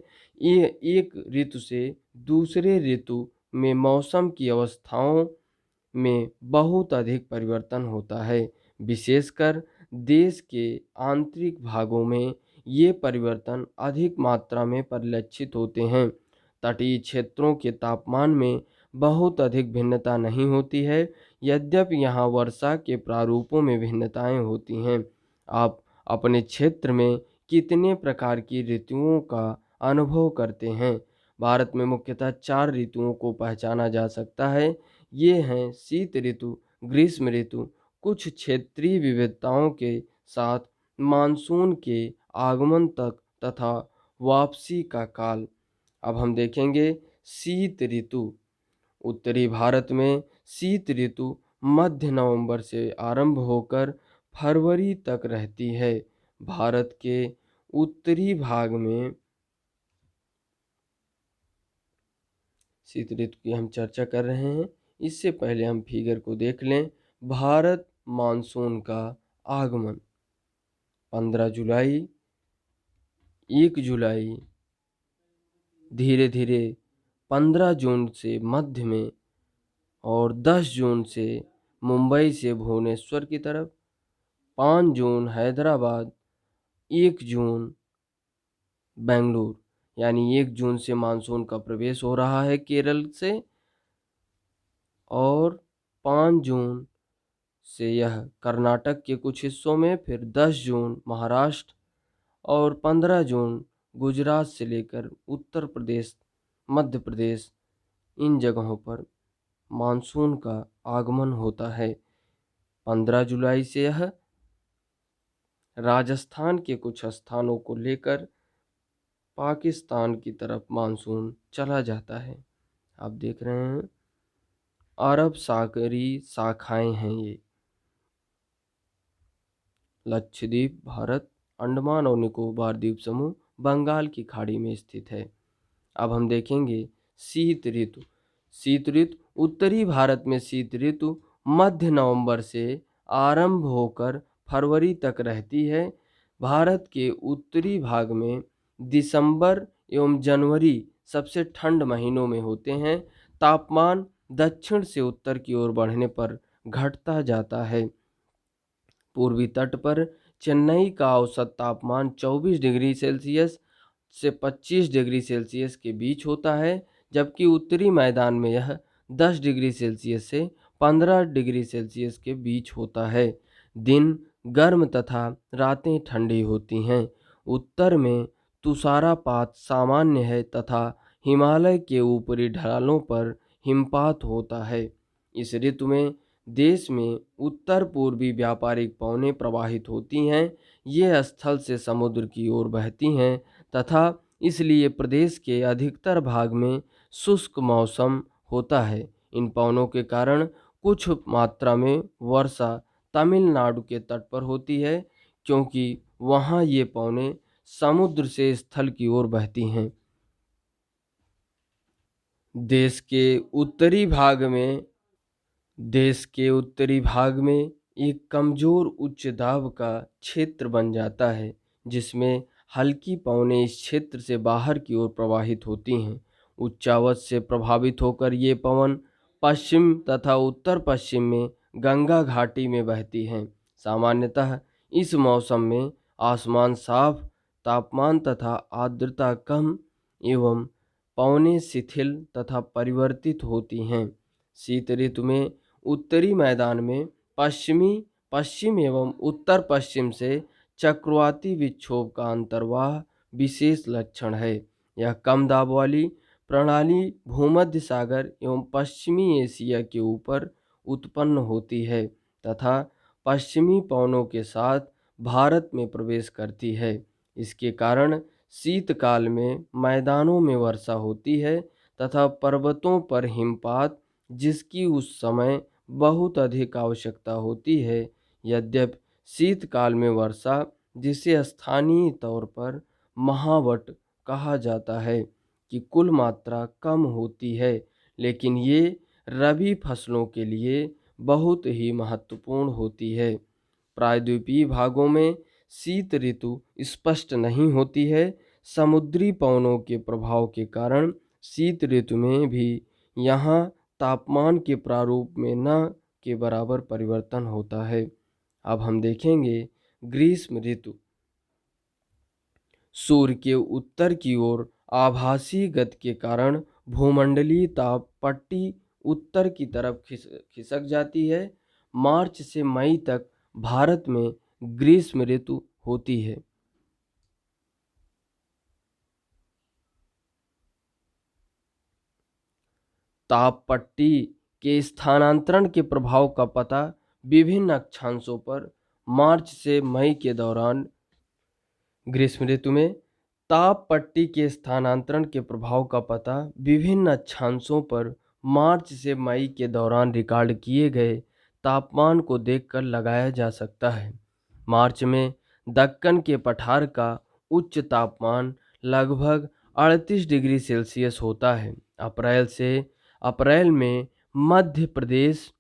ये एक ऋतु से दूसरे ऋतु में मौसम की अवस्थाओं में बहुत अधिक परिवर्तन होता है। विशेषकर देश के आंतरिक भागों में ये परिवर्तन अधिक मात्रा में परिलक्षित होते हैं। तटीय क्षेत्रों के तापमान में बहुत अधिक भिन्नता नहीं होती है, यद्यपि यहाँ वर्षा के प्रारूपों में भिन्नताएं होती हैं। आप अपने क्षेत्र में कितने प्रकार की ऋतुओं का अनुभव करते हैं? भारत में मुख्यतः 4 ऋतुओं को पहचाना जा सकता है। ये हैं शीत ऋतु, ग्रीष्म ऋतु, कुछ क्षेत्रीय विविधताओं के साथ मानसून के आगमन तक तथा वापसी का काल। अब हम देखेंगे शीत ऋतु। उत्तरी भारत में शीत ऋतु मध्य नवंबर से आरंभ होकर फरवरी तक रहती है। भारत के उत्तरी भाग में शीत ऋतु की हम चर्चा कर रहे हैं। इससे पहले हम फिगर को देख लें। भारत मानसून का आगमन 15 जुलाई, 1 जुलाई, धीरे धीरे 15 जून से मध्य में और 10 जून से मुंबई से भुवनेश्वर की तरफ, 5 जून हैदराबाद, 1 जून बेंगलुरु। यानी 1 जून से मानसून का प्रवेश हो रहा है केरल से और 5 जून से यह कर्नाटक के कुछ हिस्सों में, फिर 10 जून महाराष्ट्र और 15 जून गुजरात से लेकर उत्तर प्रदेश, मध्य प्रदेश, इन जगहों पर मानसून का आगमन होता है। 15 जुलाई से यह राजस्थान के कुछ स्थानों को लेकर पाकिस्तान की तरफ मानसून चला जाता है। आप देख रहे हैं अरब सागरी शाखाएं हैं ये। लक्षद्वीप भारत, अंडमान और निकोबार द्वीप समूह बंगाल की खाड़ी में स्थित है। अब हम देखेंगे शीत ऋतु। शीत ऋतु उत्तरी भारत में शीत ऋतु मध्य नवंबर से आरंभ होकर फरवरी तक रहती है। भारत के उत्तरी भाग में दिसंबर एवं जनवरी सबसे ठंड महीनों में होते हैं। तापमान दक्षिण से उत्तर की ओर बढ़ने पर घटता जाता है। पूर्वी तट पर चेन्नई का औसत तापमान 24 डिग्री सेल्सियस से 25 डिग्री सेल्सियस के बीच होता है, जबकि उत्तरी मैदान में यह 10 डिग्री सेल्सियस से 15 डिग्री सेल्सियस के बीच होता है। दिन गर्म तथा रातें ठंडी होती हैं। उत्तर में तुषारपात सामान्य है तथा हिमालय के ऊपरी ढलानों पर हिमपात होता है। इस ऋतु में देश में उत्तर पूर्वी व्यापारिक पवनें प्रवाहित होती हैं। ये स्थल से समुद्र की ओर बहती हैं तथा इसलिए प्रदेश के अधिकतर भाग में शुष्क मौसम होता है। इन पवनों के कारण कुछ मात्रा में वर्षा तमिलनाडु के तट पर होती है, क्योंकि वहाँ ये पवनें समुद्र से स्थल की ओर बहती हैं। देश के उत्तरी भाग में देश के उत्तरी भाग में एक कमजोर उच्च दाब का क्षेत्र बन जाता है, जिसमें हल्की पवनें इस क्षेत्र से बाहर की ओर प्रवाहित होती हैं। उच्चावच से प्रभावित होकर ये पवन पश्चिम तथा उत्तर पश्चिम में गंगा घाटी में बहती हैं। सामान्यतः इस मौसम में आसमान साफ, तापमान तथा आर्द्रता कम एवं पवनें शिथिल तथा परिवर्तित होती हैं। शीत ऋतु में उत्तरी मैदान में पश्चिम एवं उत्तर पश्चिम से चक्रवाती विक्षोभ का अंतर्वाह विशेष लक्षण है। यह कम दाब वाली प्रणाली भूमध्य सागर एवं पश्चिमी एशिया के ऊपर उत्पन्न होती है तथा पश्चिमी पवनों के साथ भारत में प्रवेश करती है। इसके कारण शीतकाल में मैदानों में वर्षा होती है तथा पर्वतों पर हिमपात, जिसकी उस समय बहुत अधिक आवश्यकता होती है। यद्यपि शीतकाल में वर्षा, जिसे स्थानीय तौर पर महावट कहा जाता है, की कुल मात्रा कम होती है, लेकिन ये रबी फसलों के लिए बहुत ही महत्वपूर्ण होती है। प्रायद्वीपीय भागों में शीत ऋतु स्पष्ट नहीं होती है। समुद्री पवनों के प्रभाव के कारण शीत ऋतु में भी यहाँ तापमान के प्रारूप में न के बराबर परिवर्तन होता है। अब हम देखेंगे ग्रीष्म ऋतु। सूर्य के उत्तर की ओर आभासी गति के कारण भूमंडलीय ताप पट्टी उत्तर की तरफ खिसक जाती है। मार्च से मई तक भारत में ग्रीष्म ऋतु होती है। ताप पट्टी के स्थानांतरण के प्रभाव का पता विभिन्न अक्षांशों पर मार्च से मई के दौरान ग्रीष्म ऋतु में ताप पट्टी के स्थानांतरण के प्रभाव का पता विभिन्न अक्षांशों पर मार्च से मई के दौरान रिकॉर्ड किए गए तापमान को देखकर लगाया जा सकता है। मार्च में दक्कन के पठार का उच्च तापमान लगभग 38 डिग्री सेल्सियस होता है। अप्रैल में मध्य प्रदेश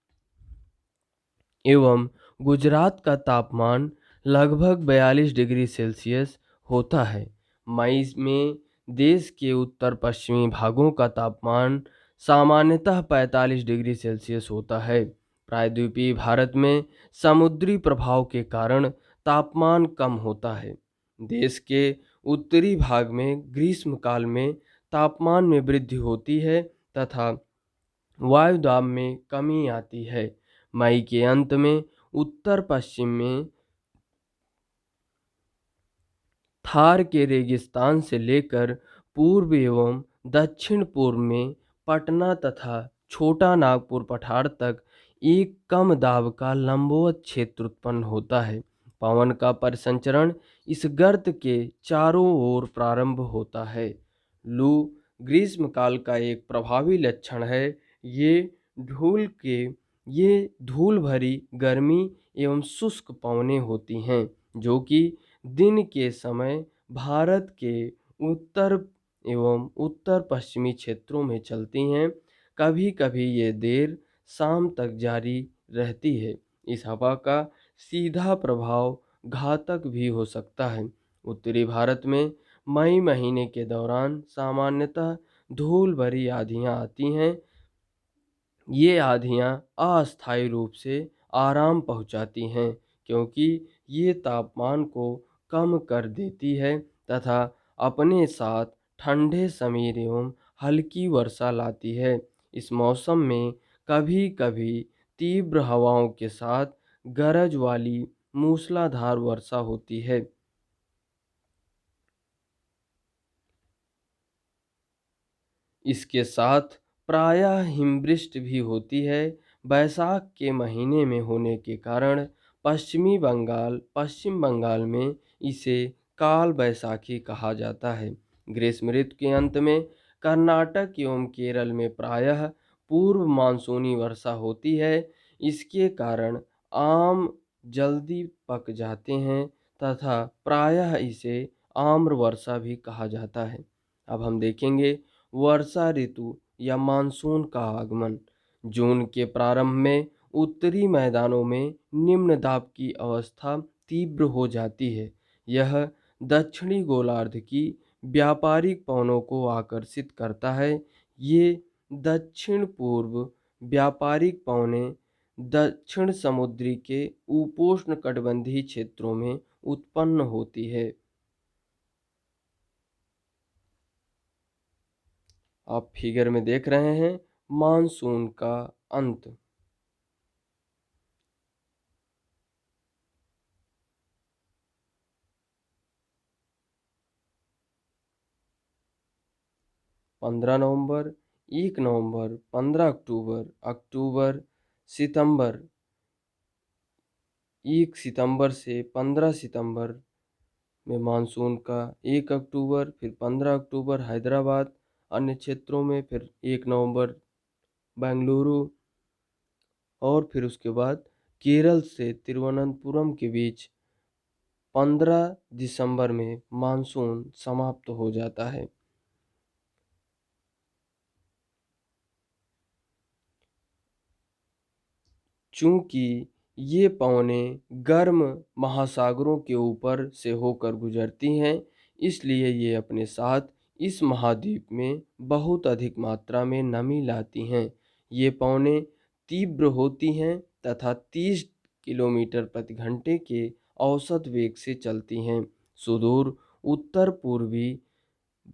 एवं गुजरात का तापमान लगभग 42 डिग्री सेल्सियस होता है। मई में देश के उत्तर पश्चिमी भागों का तापमान सामान्यतः 45 डिग्री सेल्सियस होता है। प्रायद्वीपीय भारत में समुद्री प्रभाव के कारण तापमान कम होता है। देश के उत्तरी भाग में ग्रीष्म काल में तापमान में वृद्धि होती है तथा वायुदाब में कमी आती है। मई के अंत में उत्तर पश्चिम में थार के रेगिस्तान से लेकर पूर्व एवं दक्षिण पूर्व में पटना तथा छोटा नागपुर पठार तक एक कम दाब का लंबवत क्षेत्र उत्पन्न होता है। पवन का परिसंचरण इस गर्त के चारों ओर प्रारंभ होता है। लू ग्रीष्म काल का एक प्रभावी लक्षण है। ये धूल भरी गर्मी एवं शुष्क पवनें होती हैं, जो कि दिन के समय भारत के उत्तर एवं उत्तर पश्चिमी क्षेत्रों में चलती हैं। कभी कभी ये देर शाम तक जारी रहती है। इस हवा का सीधा प्रभाव घातक भी हो सकता है। उत्तरी भारत में मई महीने के दौरान सामान्यतः धूल भरी आंधियां आती हैं। ये आंधियाँ अस्थायी रूप से आराम पहुँचाती हैं, क्योंकि ये तापमान को कम कर देती है तथा अपने साथ ठंडे समीर एवं हल्की वर्षा लाती है। इस मौसम में कभी-कभी तीव्र हवाओं के साथ गरज वाली मूसलाधार वर्षा होती है। इसके साथ प्रायः हिमवृष्टि भी होती है। बैसाख के महीने में होने के कारण पश्चिम बंगाल में इसे काल बैसाखी कहा जाता है। ग्रीष्म ऋतु के अंत में कर्नाटक एवं केरल में प्रायः पूर्व मानसूनी वर्षा होती है। इसके कारण आम जल्दी पक जाते हैं तथा प्रायः इसे आम्र वर्षा भी कहा जाता है। अब हम देखेंगे वर्षा ऋतु या मानसून का आगमन। जून के प्रारंभ में उत्तरी मैदानों में निम्न दाब की अवस्था तीव्र हो जाती है। यह दक्षिणी गोलार्ध की व्यापारिक पवनों को आकर्षित करता है। ये दक्षिण पूर्व व्यापारिक पवनें दक्षिण समुद्री के उपोष्णकटिबंधीय क्षेत्रों में उत्पन्न होती है। आप फिगर में देख रहे हैं मानसून का अंत। 15 नवंबर, 1 नवंबर, 15 अक्टूबर, अक्टूबर, सितंबर, 1 सितंबर से 15 सितंबर में मानसून का, 1 अक्टूबर, फिर 15 अक्टूबर हैदराबाद, अन्य क्षेत्रों में फिर 1 नवंबर बेंगलुरु, और फिर उसके बाद केरल से तिरुवनंतपुरम के बीच 15 दिसंबर में मानसून समाप्त हो जाता है। चूंकि ये पवनें गर्म महासागरों के ऊपर से होकर गुजरती हैं, इसलिए ये अपने साथ इस महाद्वीप में बहुत अधिक मात्रा में नमी लाती हैं। ये पवनें तीव्र होती हैं तथा 30 किलोमीटर प्रति घंटे के औसत वेग से चलती हैं। सुदूर उत्तर पूर्वी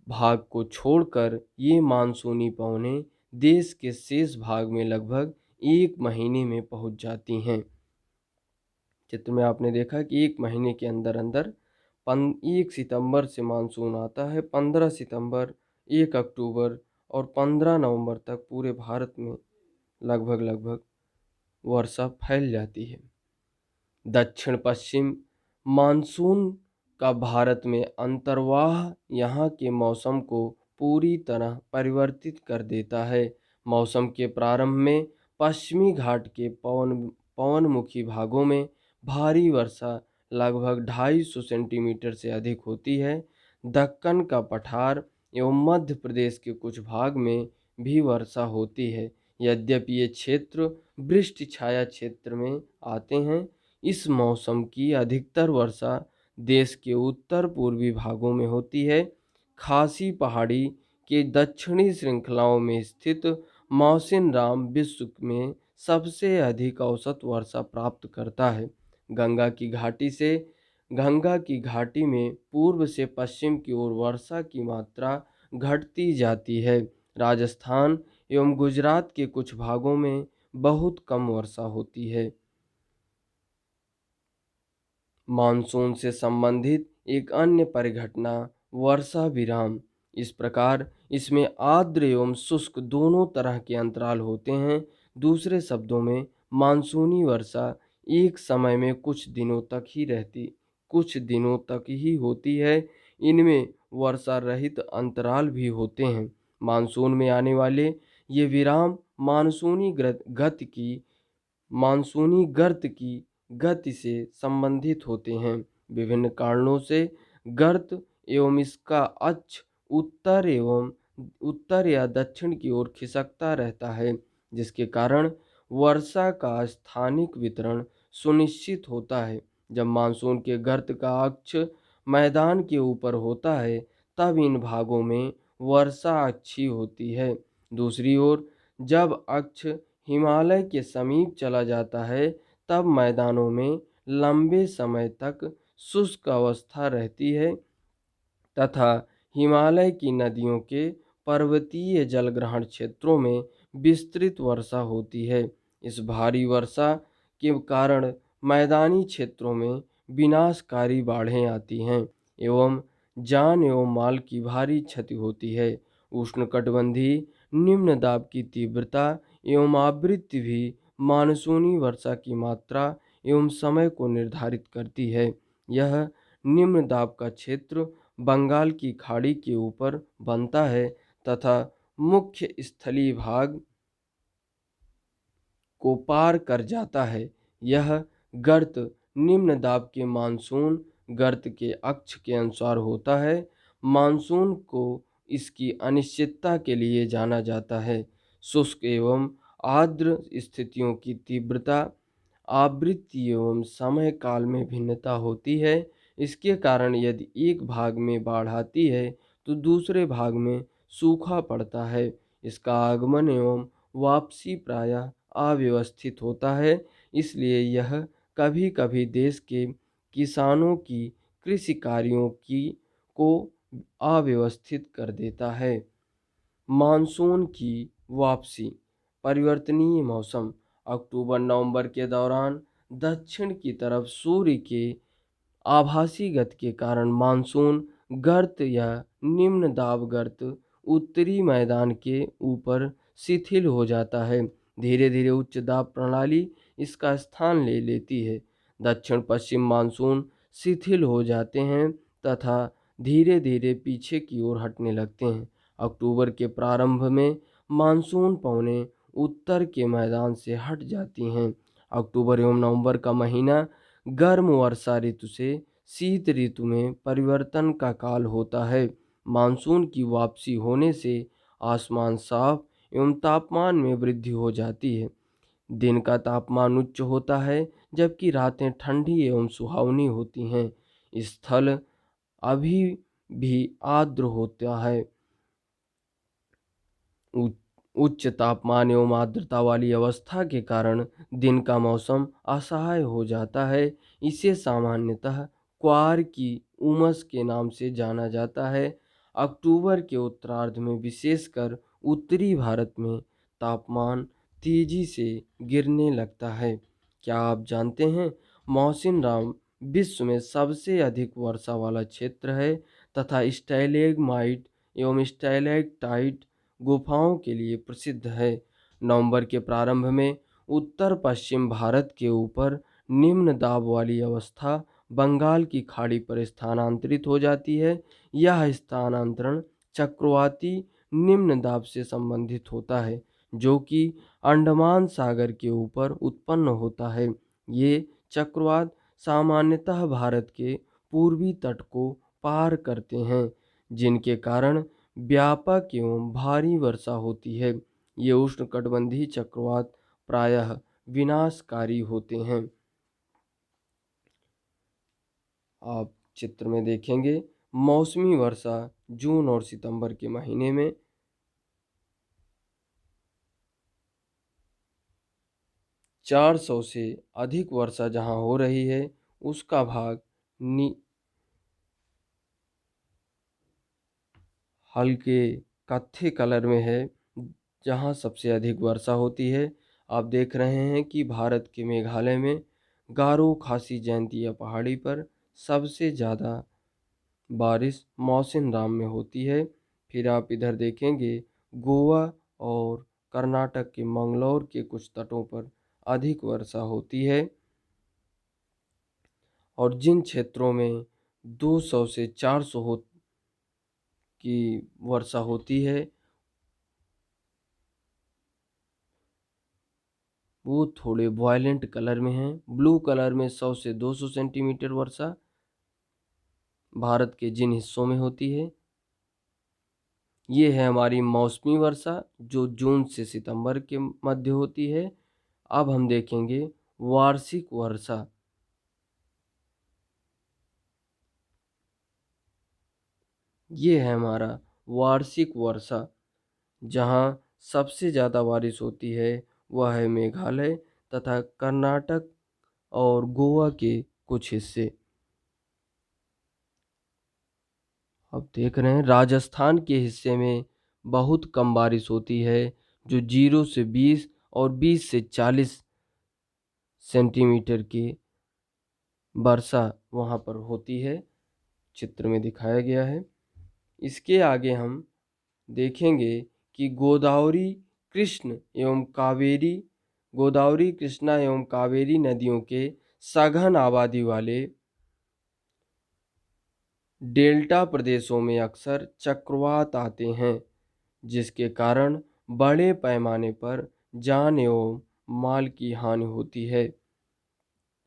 भाग को छोड़कर ये मानसूनी पवनें देश के शेष भाग में लगभग 1 महीने में पहुंच जाती हैं। चित्र में आपने देखा कि 1 महीने के अंदर अंदर 1 सितंबर से मानसून आता है, 15 सितंबर, 1 अक्टूबर और 15 नवंबर तक पूरे भारत में लगभग लगभग वर्षा फैल जाती है। दक्षिण पश्चिम मानसून का भारत में अंतर्वाह यहाँ के मौसम को पूरी तरह परिवर्तित कर देता है। मौसम के प्रारंभ में पश्चिमी घाट के पवनमुखी भागों में भारी वर्षा लगभग 250 सेंटीमीटर से अधिक होती है। दक्कन का पठार एवं मध्य प्रदेश के कुछ भाग में भी वर्षा होती है। यद्यपि ये क्षेत्र वृष्टि छाया क्षेत्र में आते हैं, इस मौसम की अधिकतर वर्षा देश के उत्तर पूर्वी भागों में होती है। खासी पहाड़ी के दक्षिणी श्रृंखलाओं में स्थित मौसिनराम विश्व में सबसे अधिक औसत वर्षा प्राप्त करता है। गंगा की घाटी से गंगा की घाटी में पूर्व से पश्चिम की ओर वर्षा की मात्रा घटती जाती है। राजस्थान एवं गुजरात के कुछ भागों में बहुत कम वर्षा होती है। मानसून से संबंधित एक अन्य परिघटना वर्षा विराम। इस प्रकार इसमें आर्द्र एवं शुष्क दोनों तरह के अंतराल होते हैं। दूसरे शब्दों में मानसूनी वर्षा एक समय में कुछ दिनों तक ही होती है। इनमें वर्षा रहित अंतराल भी होते हैं। मानसून में आने वाले ये विराम मानसूनी गर्त की गति से संबंधित होते हैं। विभिन्न कारणों से गर्त एवं इसका अक्ष उत्तर या दक्षिण की ओर खिसकता रहता है, जिसके कारण वर्षा का स्थानिक वितरण सुनिश्चित होता है। जब मानसून के गर्त का अक्ष मैदान के ऊपर होता है तब इन भागों में वर्षा अच्छी होती है। दूसरी ओर जब अक्ष हिमालय के समीप चला जाता है तब मैदानों में लंबे समय तक शुष्क अवस्था रहती है तथा हिमालय की नदियों के पर्वतीय जलग्रहण क्षेत्रों में विस्तृत वर्षा होती है। इस भारी वर्षा के कारण मैदानी क्षेत्रों में विनाशकारी बाढ़ें आती हैं एवं जान एवं माल की भारी क्षति होती है। उष्णकटिबंधीय निम्न दाब की तीव्रता एवं आवृत्ति भी मानसूनी वर्षा की मात्रा एवं समय को निर्धारित करती है। यह निम्न दाब का क्षेत्र बंगाल की खाड़ी के ऊपर बनता है तथा मुख्य स्थलीय भाग को पार कर जाता है। यह गर्त निम्न दाब के मानसून गर्त के अक्ष के अनुसार होता है। मानसून को इसकी अनिश्चितता के लिए जाना जाता है। शुष्क एवं आर्द्र स्थितियों की तीव्रता, आवृत्ति एवं समय काल में भिन्नता होती है। इसके कारण यदि एक भाग में बाढ़ आती है तो दूसरे भाग में सूखा पड़ता है। इसका आगमन एवं वापसी प्रायः अव्यवस्थित होता है, इसलिए यह कभी कभी देश के किसानों की कृषि कार्यों की को अव्यवस्थित कर देता है। मानसून की वापसी। परिवर्तनीय मौसम। अक्टूबर नवंबर के दौरान दक्षिण की तरफ सूर्य के आभासी गति के कारण मानसून गर्त या निम्न दाब गर्त उत्तरी मैदान के ऊपर शिथिल हो जाता है। धीरे धीरे उच्च दाब प्रणाली इसका स्थान ले लेती है। दक्षिण पश्चिम मानसून शिथिल हो जाते हैं तथा धीरे धीरे पीछे की ओर हटने लगते हैं। अक्टूबर के प्रारंभ में मानसून पवनें उत्तर के मैदान से हट जाती हैं। अक्टूबर एवं नवंबर का महीना गर्म वर्षा ऋतु से शीत ऋतु में परिवर्तन का काल होता है। मानसून की वापसी होने से आसमान साफ एवं तापमान में वृद्धि हो जाती है। दिन का तापमान उच्च होता है जबकि रातें ठंडी एवं सुहावनी होती हैं। स्थल अभी भी आर्द्र होता है। उच्च तापमान एवं आर्द्रता वाली अवस्था के कारण दिन का मौसम असह्य हो जाता है। इसे सामान्यतः क्वार की उमस के नाम से जाना जाता है। अक्टूबर के उत्तरार्ध में विशेषकर उत्तरी भारत में तापमान तेजी से गिरने लगता है। क्या आप जानते हैं मौसिनराम विश्व में सबसे अधिक वर्षा वाला क्षेत्र है तथा स्टैलेग्माइट एवं स्टैलेक्टाइट गुफाओं के लिए प्रसिद्ध है। नवंबर के प्रारंभ में उत्तर पश्चिम भारत के ऊपर निम्न दाब वाली अवस्था बंगाल की खाड़ी पर स्थानांतरित हो जाती है। यह स्थानांतरण चक्रवाती निम्न दाब से संबंधित होता है जो कि अंडमान सागर के ऊपर उत्पन्न होता है। ये चक्रवात सामान्यतः भारत के पूर्वी तट को पार करते हैं जिनके कारण व्यापक एवं भारी वर्षा होती है। ये उष्णकटिबंधीय चक्रवात प्रायः विनाशकारी होते हैं। आप चित्र में देखेंगे मौसमी वर्षा जून और सितंबर के महीने में 400 से अधिक वर्षा जहां हो रही है उसका भाग हल्के कत्थे कलर में है जहां सबसे अधिक वर्षा होती है। आप देख रहे हैं कि भारत के मेघालय में गारो खासी जयंतिया पहाड़ी पर सबसे ज़्यादा बारिश मौसिनराम में होती है। फिर आप इधर देखेंगे गोवा और कर्नाटक के मंगलौर के कुछ तटों पर अधिक वर्षा होती है और जिन क्षेत्रों में 200 से 400 की वर्षा होती है वो थोड़े वायलेंट कलर में हैं। ब्लू कलर में 100 से 200 सेंटीमीटर वर्षा भारत के जिन हिस्सों में होती है। ये है हमारी मौसमी वर्षा जो जून से सितंबर के मध्य होती है। अब हम देखेंगे वार्षिक वर्षा। ये है हमारा वार्षिक वर्षा। जहाँ सबसे ज़्यादा बारिश होती है वह है मेघालय तथा कर्नाटक और गोवा के कुछ हिस्से। अब देख रहे हैं राजस्थान के हिस्से में बहुत कम बारिश होती है, जो 0 से 20 और 20 से 40 सेंटीमीटर की वर्षा वहाँ पर होती है, चित्र में दिखाया गया है। इसके आगे हम देखेंगे कि गोदावरी कृष्णा एवं कावेरी नदियों के सघन आबादी वाले डेल्टा प्रदेशों में अक्सर चक्रवात आते हैं, जिसके कारण बड़े पैमाने पर जान एवं माल की हानि होती है,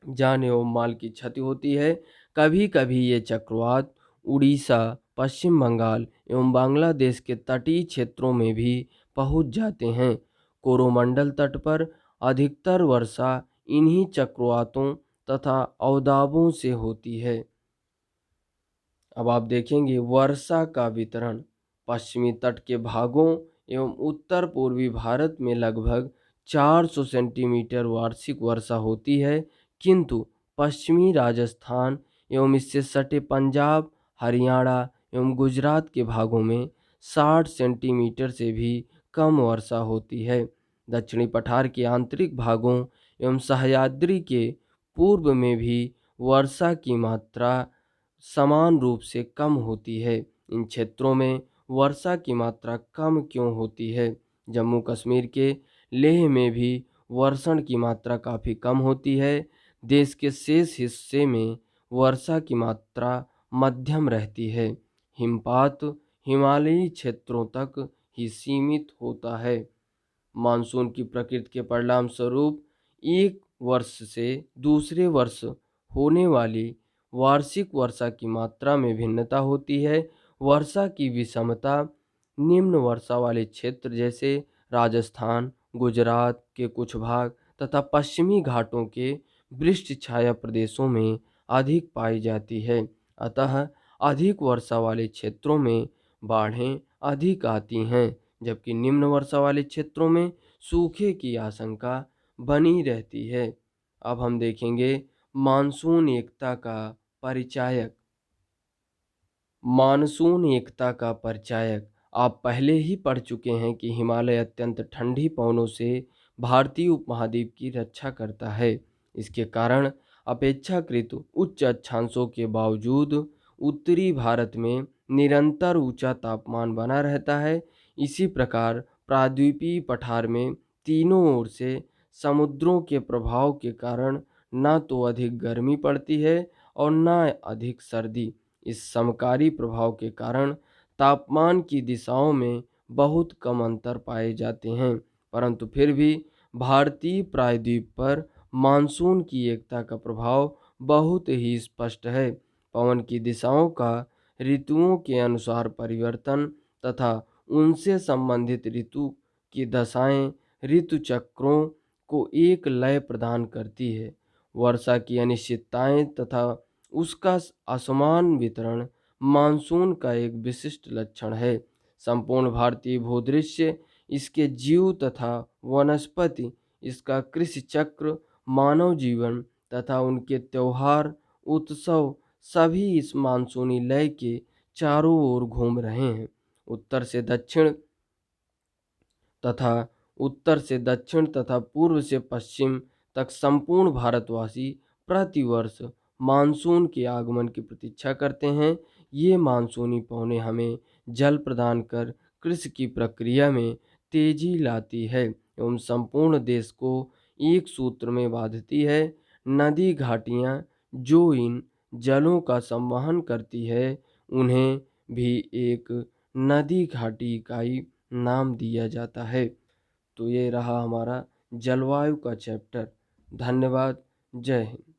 जान एवं माल की क्षति होती है। कभी कभी ये चक्रवात उड़ीसा, पश्चिम बंगाल एवं बांग्लादेश के तटीय क्षेत्रों में भी पहुंच जाते हैं। कोरोमंडल तट पर अधिकतर वर्षा इन्हीं चक्रवातों तथा अवदाबों से होती है। अब आप देखेंगे वर्षा का वितरण। पश्चिमी तट के भागों एवं उत्तर पूर्वी भारत में लगभग 400 सेंटीमीटर वार्षिक वर्षा होती है, किंतु पश्चिमी राजस्थान एवं इससे सटे पंजाब, हरियाणा एवं गुजरात के भागों में 60 सेंटीमीटर से भी कम वर्षा होती है। दक्षिणी पठार के आंतरिक भागों एवं सह्याद्री के पूर्व में भी वर्षा की मात्रा समान रूप से कम होती है। इन क्षेत्रों में वर्षा की मात्रा कम क्यों होती है? जम्मू कश्मीर के लेह में भी वर्षण की मात्रा काफ़ी कम होती है। देश के शेष हिस्से में वर्षा की मात्रा मध्यम रहती है। हिमपात हिमालयी क्षेत्रों तक ही सीमित होता है। मानसून की प्रकृति के परिणाम स्वरूप एक वर्ष से दूसरे वर्ष होने वाली वार्षिक वर्षा की मात्रा में भिन्नता होती है। वर्षा की विषमता निम्न वर्षा वाले क्षेत्र जैसे राजस्थान, गुजरात के कुछ भाग तथा पश्चिमी घाटों के वृष्ट छाया प्रदेशों में अधिक पाई जाती है। अतः अधिक वर्षा वाले क्षेत्रों में बाढ़ें अधिक आती हैं, जबकि निम्न वर्षा वाले क्षेत्रों में सूखे की आशंका बनी रहती है। अब हम देखेंगे मानसून एकता का परिचायक। मानसून एकता का परिचायक। आप पहले ही पढ़ चुके हैं कि हिमालय अत्यंत ठंडी पवनों से भारतीय उपमहाद्वीप की रक्षा करता है। इसके कारण अपेक्षाकृत उच्च अक्षांशों के बावजूद उत्तरी भारत में निरंतर ऊंचा तापमान बना रहता है। इसी प्रकार प्रायद्वीपीय पठार में तीनों ओर से समुद्रों के प्रभाव के कारण न तो अधिक गर्मी पड़ती है और न अधिक सर्दी। इस समकारी प्रभाव के कारण तापमान की दिशाओं में बहुत कम अंतर पाए जाते हैं, परंतु फिर भी भारतीय प्रायद्वीप पर मानसून की एकता का प्रभाव बहुत ही स्पष्ट है। पवन की दिशाओं का ऋतुओं के अनुसार परिवर्तन तथा उनसे संबंधित ऋतु की दशाएं ऋतु चक्रों को एक लय प्रदान करती है। वर्षा की अनिश्चितताएं तथा उसका असमान वितरण मानसून का एक विशिष्ट लक्षण है। संपूर्ण भारतीय भूदृश्य, इसके जीव तथा वनस्पति, इसका कृषि चक्र, मानव जीवन तथा उनके त्योहार, उत्सव सभी इस मानसूनी लय के चारों ओर घूम रहे हैं। उत्तर से दक्षिण तथा पूर्व से पश्चिम तक संपूर्ण भारतवासी प्रतिवर्ष मानसून के आगमन की प्रतीक्षा करते हैं। ये मानसूनी पवनें हमें जल प्रदान कर कृषि की प्रक्रिया में तेजी लाती है एवं संपूर्ण देश को एक सूत्र में बांधती है। नदी घाटियाँ जो इन जलों का संवहन करती है, उन्हें भी एक नदी घाटी इकाई नाम दिया जाता है। तो ये रहा हमारा जलवायु का चैप्टर। धन्यवाद। जय हिंद।